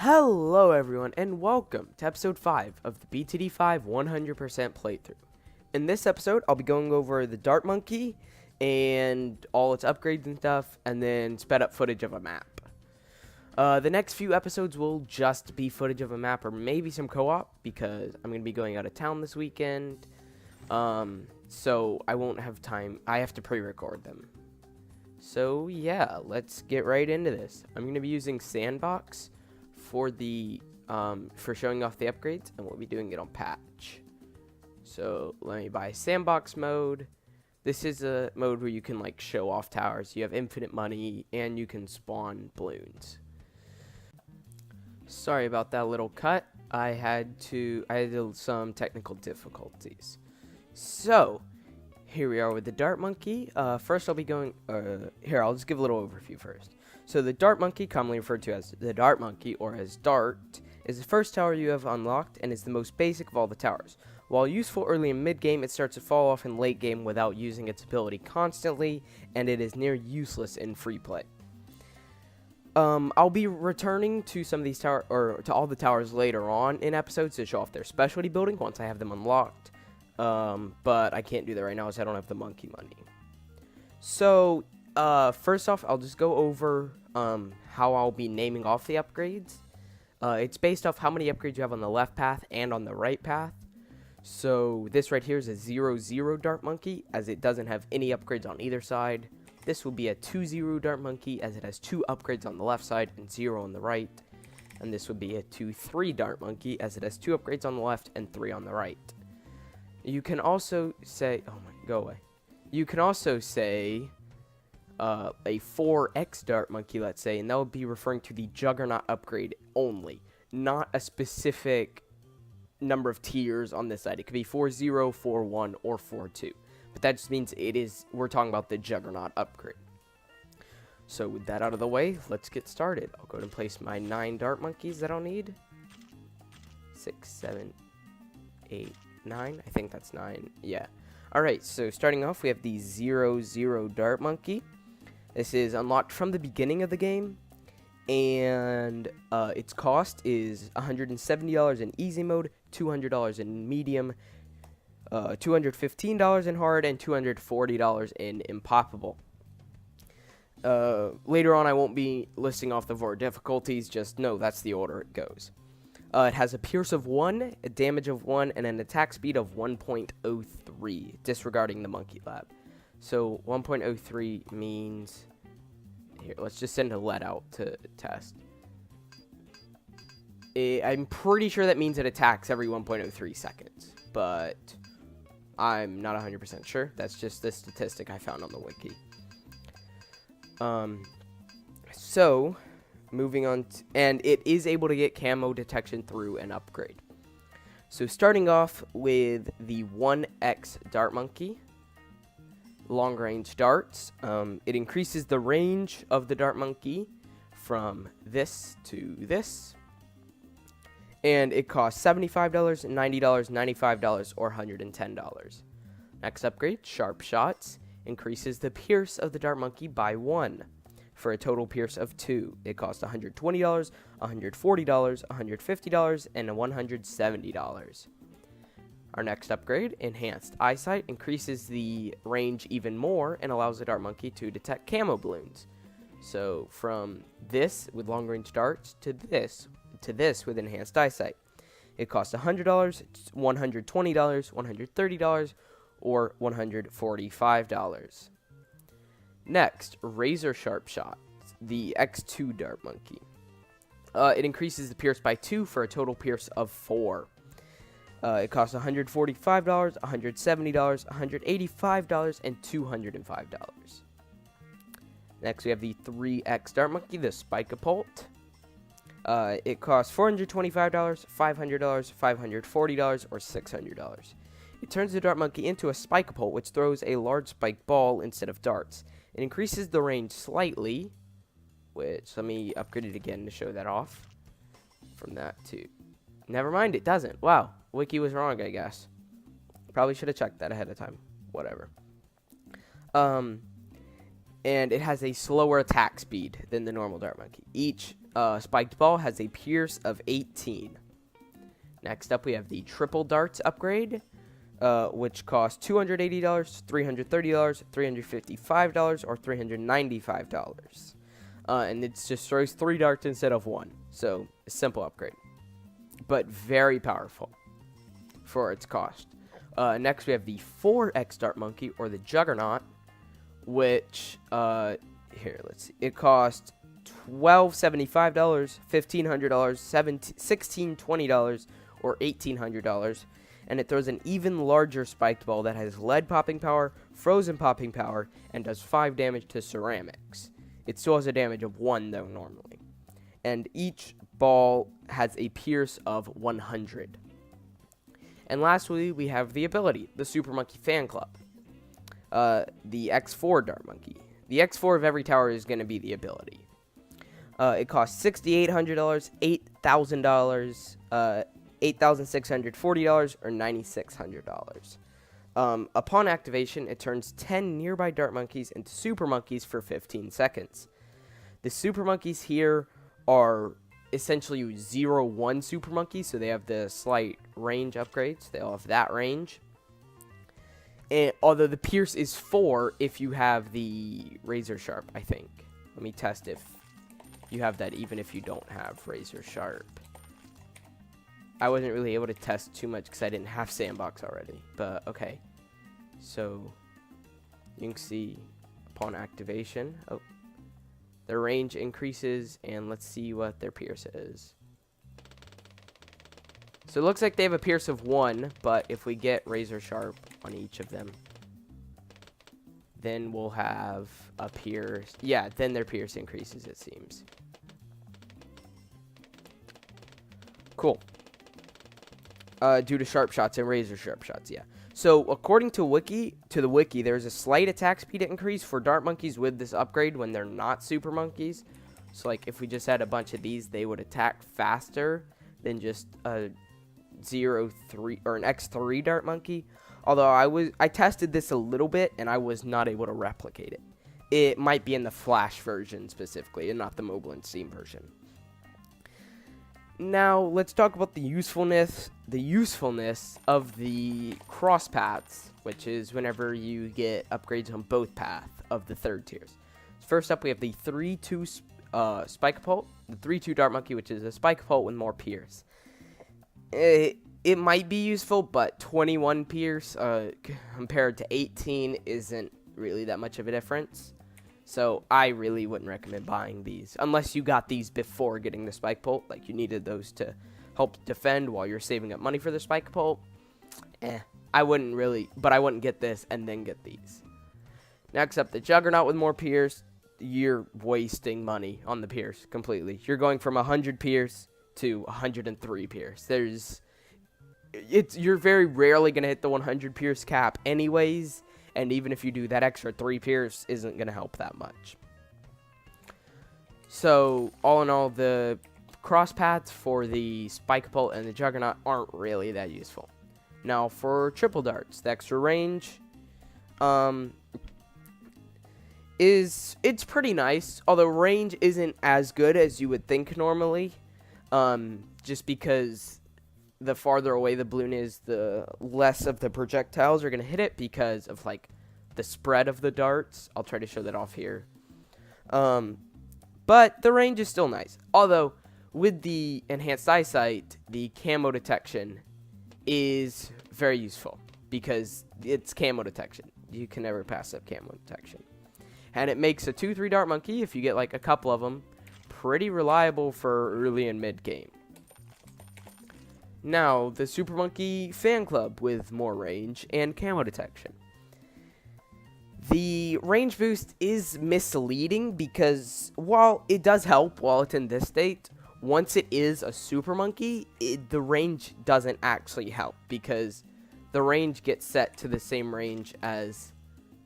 Hello everyone and welcome to episode 5 of the BTD 5 100% playthrough. In this episode, I'll be going over the Dart Monkey and all its upgrades and stuff, and then sped up footage of a map. The next few episodes will just be footage of a map or maybe some co-op because I'm going to be going out of town this weekend. So I won't have time. I have to pre-record them. So yeah, let's get right into this. I'm going to be using Sandbox for the for showing off the upgrades, and we'll be doing it on patch. So let me buy sandbox mode. This is a mode where you can like show off towers. You have infinite money and you can spawn balloons. Sorry about that little cut. I had some technical difficulties. So here we are with the Dart Monkey. First I'll be going here, I'll just give a little overview first. So the Dart Monkey, commonly referred to as the Dart Monkey or as Dart, is the first tower you have unlocked and is the most basic of all the towers. While useful early and mid-game, it starts to fall off in late game without using its ability constantly, and it is near useless in free play. I'll be returning to some of these to all the towers later on in episodes to show off their specialty building once I have them unlocked. But I can't do that right now as I don't have the monkey money. So first off, I'll just go over how I'll be naming off the upgrades. It's based off how many upgrades you have on the left path and on the right path. So this right here is a 0-0 Dart Monkey, as it doesn't have any upgrades on either side. This will be a 2-0 Dart Monkey, as it has 2 upgrades on the left side and 0 on the right. And this would be a 2-3 Dart Monkey, as it has 2 upgrades on the left and 3 on the right. You can also say, oh my, go away. You can also say a 4X Dart Monkey, let's say, and that would be referring to the Juggernaut upgrade only, not a specific number of tiers on this side. It could be 4-0, 4-1, or 4-2, but that just means we're talking about the Juggernaut upgrade. So with that out of the way, let's get started. I'll go ahead and place my 9 Dart Monkeys that I'll need. 6, 7, 8, 9. I think that's 9. Yeah. Alright, so starting off, we have the 0-0 Dart Monkey. This is unlocked from the beginning of the game, and its cost is $170 in easy mode, $200 in medium, $215 in hard, and $240 in impossible. Later on, I won't be listing off the 4 difficulties, just know that's the order it goes. It has a pierce of 1, a damage of 1, and an attack speed of 1.03, disregarding the monkey lab. So 1.03 means, here, let's just send a lead out to test. I'm pretty sure that means it attacks every 1.03 seconds, but I'm not 100% sure. That's just the statistic I found on the wiki. So moving on, and it is able to get camo detection through an upgrade. So starting off with the 1X Dart Monkey. Long range darts. It increases the range of the Dart Monkey from this to this. And it costs $75, $90, $95, or $110. Next upgrade, Sharp Shots, increases the pierce of the Dart Monkey by 1 for a total pierce of 2. It costs $120, $140, $150, and $170. Our next upgrade, Enhanced Eyesight, increases the range even more and allows the Dart Monkey to detect camo balloons. So from this with long range darts to this with Enhanced Eyesight. It costs $100, $120, $130, or $145. Next, Razor Sharp Shot, the X2 Dart Monkey. It increases the pierce by 2 for a total pierce of 4. It costs $145, $170, $185, and $205. Next, we have the 3X Dart Monkey, the Spike-a-Pult. It costs $425, $500, $540, or $600. It turns the Dart Monkey into a Spike-a-Pult, which throws a large spike ball instead of darts. It increases the range slightly, which, let me upgrade it again to show that off. From that to... Never mind, it doesn't. Wow. Wiki was wrong, I guess. Probably should have checked that ahead of time. Whatever. And it has a slower attack speed than the normal Dart Monkey. Each spiked ball has a Pierce of 18. Next up, we have the triple darts upgrade, which costs $280, $330, $355, or $395. And it just throws 3 darts instead of 1. So, a simple upgrade, but very powerful for its cost. Next, we have the 4x dart monkey, or the Juggernaut, which, here, let's see. It costs $1,275, $1,500, $1,620, or $1,800. And it throws an even larger spiked ball that has lead popping power, frozen popping power, and does 5 damage to ceramics. It still has a damage of 1, though, normally. And each ball has a Pierce of 100. And lastly, we have the ability, the Super Monkey Fan Club. The X4 Dart Monkey. The X4 of every tower is going to be the ability. It costs $6,800, $8,000, $8,640, or $9,600. Upon activation, it turns 10 nearby dart monkeys into super monkeys for 15 seconds. The super monkeys here are essentially 0-1 super monkeys, so they have the slight range upgrades. They all have that range. And although the Pierce is 4 if you have the Razor Sharp, I think. Let me test if you have that even if you don't have Razor Sharp. I wasn't really able to test too much because I didn't have Sandbox already. But, okay. So, you can see upon activation, their range increases, and let's see what their Pierce is. So, it looks like they have a Pierce of 1, but if we get Razor Sharp on each of them, then we'll have a Pierce. Yeah, then their Pierce increases, it seems. Cool. Due to sharp shots and razor sharp shots, yeah. So, according to the wiki, there's a slight attack speed increase for dart monkeys with this upgrade when they're not super monkeys. So, like, if we just had a bunch of these, they would attack faster than just a 0-3 or an X3 dart monkey. Although I tested this a little bit and I was not able to replicate it. It might be in the Flash version specifically and not the mobile and Steam version. Now, let's talk about the usefulness of the cross paths, which is whenever you get upgrades on both paths of the 3rd tiers. First up, we have the 3-2 Spike Pult, the 3-2 Dart Monkey, which is a Spike Pult with more Pierce. It might be useful, but 21 Pierce compared to 18 isn't really that much of a difference. So, I really wouldn't recommend buying these. Unless you got these before getting the Spike Pult. Like, you needed those to help defend while you're saving up money for the Spike Pult. I wouldn't really. But I wouldn't get this and then get these. Next up, the Juggernaut with more Pierce. You're wasting money on the Pierce completely. You're going from 100 Pierce to 103 Pierce. You're very rarely going to hit the 100 Pierce cap anyways. And even if you do, that extra 3 Pierce isn't going to help that much. So, all in all, the cross paths for the Spike Pult and the Juggernaut aren't really that useful. Now, for triple darts, the extra range it's pretty nice. Although range isn't as good as you would think normally. Just because the farther away the balloon is, the less of the projectiles are going to hit it because of, like, the spread of the darts. I'll try to show that off here. But the range is still nice. Although, with the enhanced eyesight, the camo detection is very useful because it's camo detection. You can never pass up camo detection. And it makes a 2-3 dart monkey, if you get, like, a couple of them, pretty reliable for early and mid game. Now, the Super Monkey Fan Club with more range and camo detection. The range boost is misleading because while it does help while it's in this state, once it is a Super Monkey, the range doesn't actually help because the range gets set to the same range as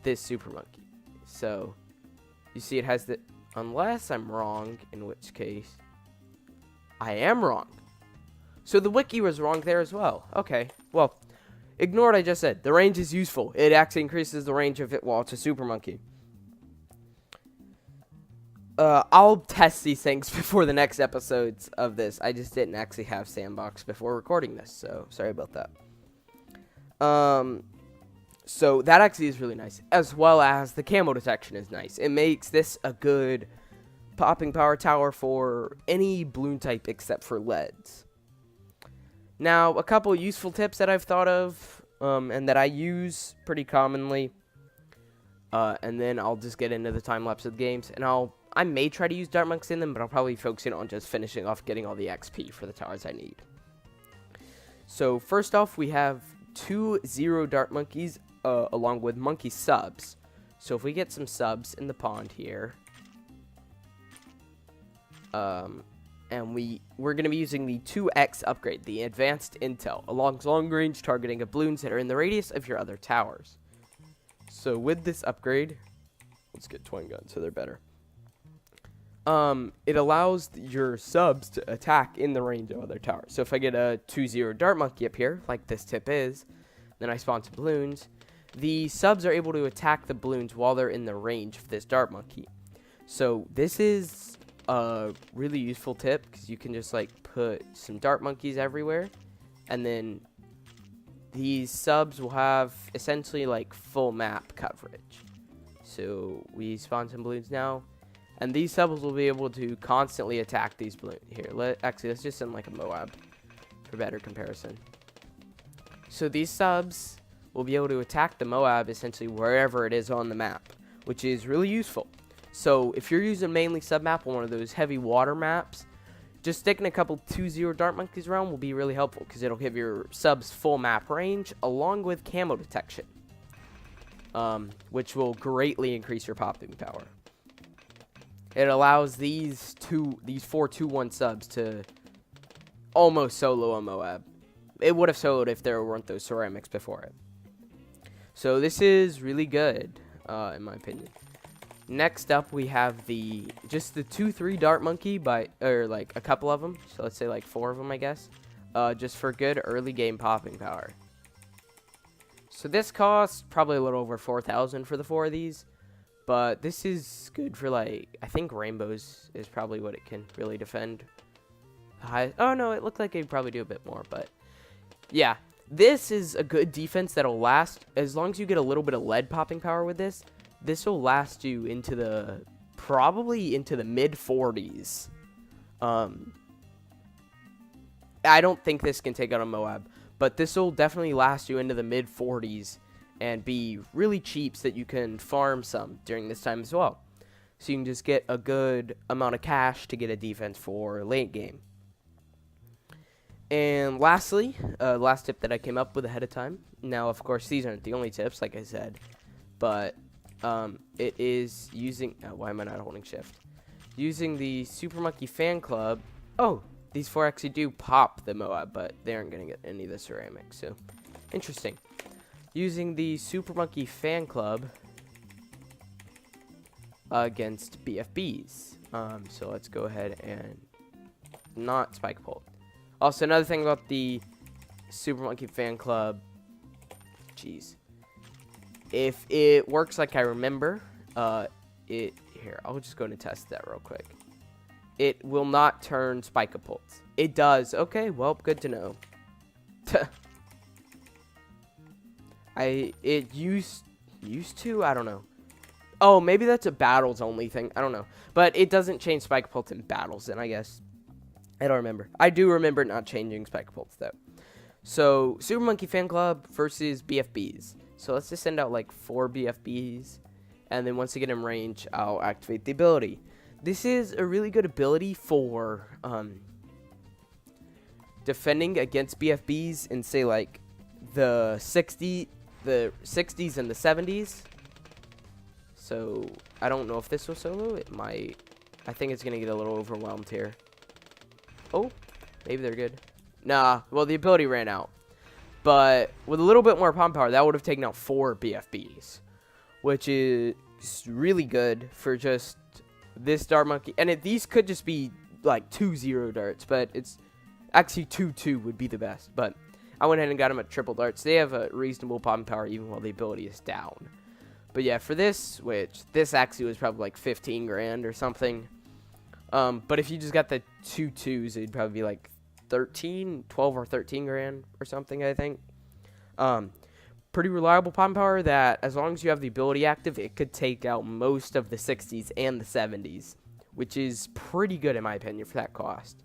this Super Monkey. So, you see it has the... Unless I'm wrong, in which case I am wrong. So the wiki was wrong there as well. Okay, well, ignore what I just said. The range is useful. It actually increases the range of it while it's a super monkey. I'll test these things before the next episodes of this. I just didn't actually have Sandbox before recording this, so sorry about that. So that actually is really nice, as well as the camo detection is nice. It makes this a good popping power tower for any balloon type except for leads. Now, a couple useful tips that I've thought of, and that I use pretty commonly, and then I'll just get into the time-lapse of the games, and I may try to use dart monks in them, but I'll probably focus in on just finishing off getting all the XP for the towers I need. So, first off, we have 2 0 dart monkeys, along with monkey subs. So, if we get some subs in the pond here, and we're going to be using the 2X upgrade, the advanced intel, along long-range targeting of balloons that are in the radius of your other towers. So with this upgrade, let's get twin guns so they're better. It allows your subs to attack in the range of other towers. So if I get a 2-0 dart monkey up here, like this tip is, then I spawn some balloons, the subs are able to attack the balloons while they're in the range of this dart monkey. So this is a really useful tip, because you can just like put some dart monkeys everywhere, and then these subs will have essentially like full map coverage. So we spawn some balloons now, and these subs will be able to constantly attack these balloons. Here, let's just send like a MOAB for better comparison. So these subs will be able to attack the MOAB essentially wherever it is on the map, which is really useful. So if you're using mainly sub map on one of those heavy water maps, just sticking a couple 2-0 dart monkeys around will be really helpful, because it'll give your subs full map range along with camo detection, which will greatly increase your popping power. It allows these 4 2-1 subs to almost solo a MOAB. It would have soloed if there weren't those ceramics before it. So this is really good, in my opinion. Next up, we have just the 2-3 dart monkey, or like a couple of them. So let's say like 4 of them, I guess. Just for good early game popping power. So this costs probably a little over 4,000 for the 4 of these. But this is good for like, I think rainbows is probably what it can really defend. Oh no, it looked like it'd probably do a bit more, but yeah. This is a good defense that'll last, as long as you get a little bit of lead popping power with this. This will last you into probably into the mid-40s. I don't think this can take out a MOAB, but this will definitely last you into the mid-40s and be really cheap so that you can farm some during this time as well. So you can just get a good amount of cash to get a defense for late game. And lastly, last tip that I came up with ahead of time. Now, of course, these aren't the only tips, like I said, but it is using, why am I not holding shift? Using the Super Monkey Fan Club. Oh, these 4 actually do pop the MOAB, but they aren't going to get any of the ceramics, so interesting. Using the Super Monkey Fan Club against BFBs. So let's go ahead and not spike pole. Also, another thing about the Super Monkey Fan Club, jeez. If it works like I remember, here, I'll just go and test that real quick. It will not turn spike-a-pults. It does. Okay, well, good to know. It used to, I don't know. Oh, maybe that's a battles only thing. I don't know. But it doesn't change spike-a-pults in battles, then I guess. I don't remember. I do remember not changing spike-a-pults, though. So, Super Monkey Fan Club versus BFBs. So let's just send out like 4 BFBs, and then once I get in range, I'll activate the ability. This is a really good ability for defending against BFBs in, say, like the 60s and the 70s. So I don't know if this will solo. It might. I think it's gonna get a little overwhelmed here. Oh, maybe they're good. Nah. Well, the ability ran out. But with a little bit more pump power, that would have taken out 4 BFBs, which is really good for just this dart monkey. And these could just be like 2-0 darts, but it's actually 2-2 would be the best. But I went ahead and got them at triple darts. They have a reasonable pump power even while the ability is down. But yeah, for this, which this actually was probably like 15 grand or something. But if you just got the 2 2s, it'd probably be like 12 or 13 grand or something, I think. Pretty reliable popping power that, as long as you have the ability active, it could take out most of the 60s and the 70s, which is pretty good in my opinion for that cost.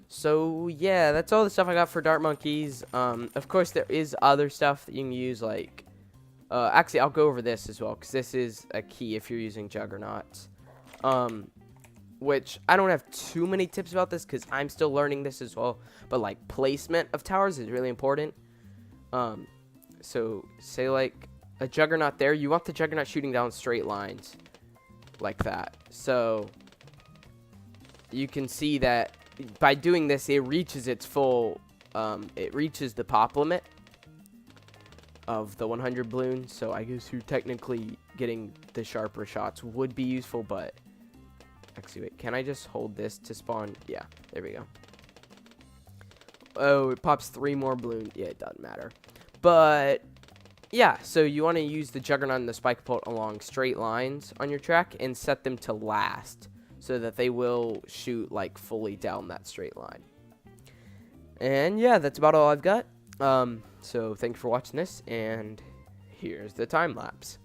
So yeah, that's all the stuff I got for Dart Monkeys. Of course, there is other stuff that you can use, like, actually, I'll go over this as well, because this is a key if you're using Juggernauts. Which, I don't have too many tips about this, because I'm still learning this as well, but, like, placement of towers is really important. So, say, like, a Juggernaut there, you want the Juggernaut shooting down straight lines, like that. So, you can see that by doing this, it reaches its full, it reaches the pop limit of the 100 Bloons. So I guess you're technically getting the sharper shots would be useful, but actually, wait, can I just hold this to spawn? Yeah, there we go. Oh, it pops 3 more Bloons. Yeah, it doesn't matter. But yeah, so you want to use the Juggernaut and the Spike Bolt along straight lines on your track and set them to last, so that they will shoot, like, fully down that straight line. And yeah, that's about all I've got. So thank you for watching this, and here's the time lapse.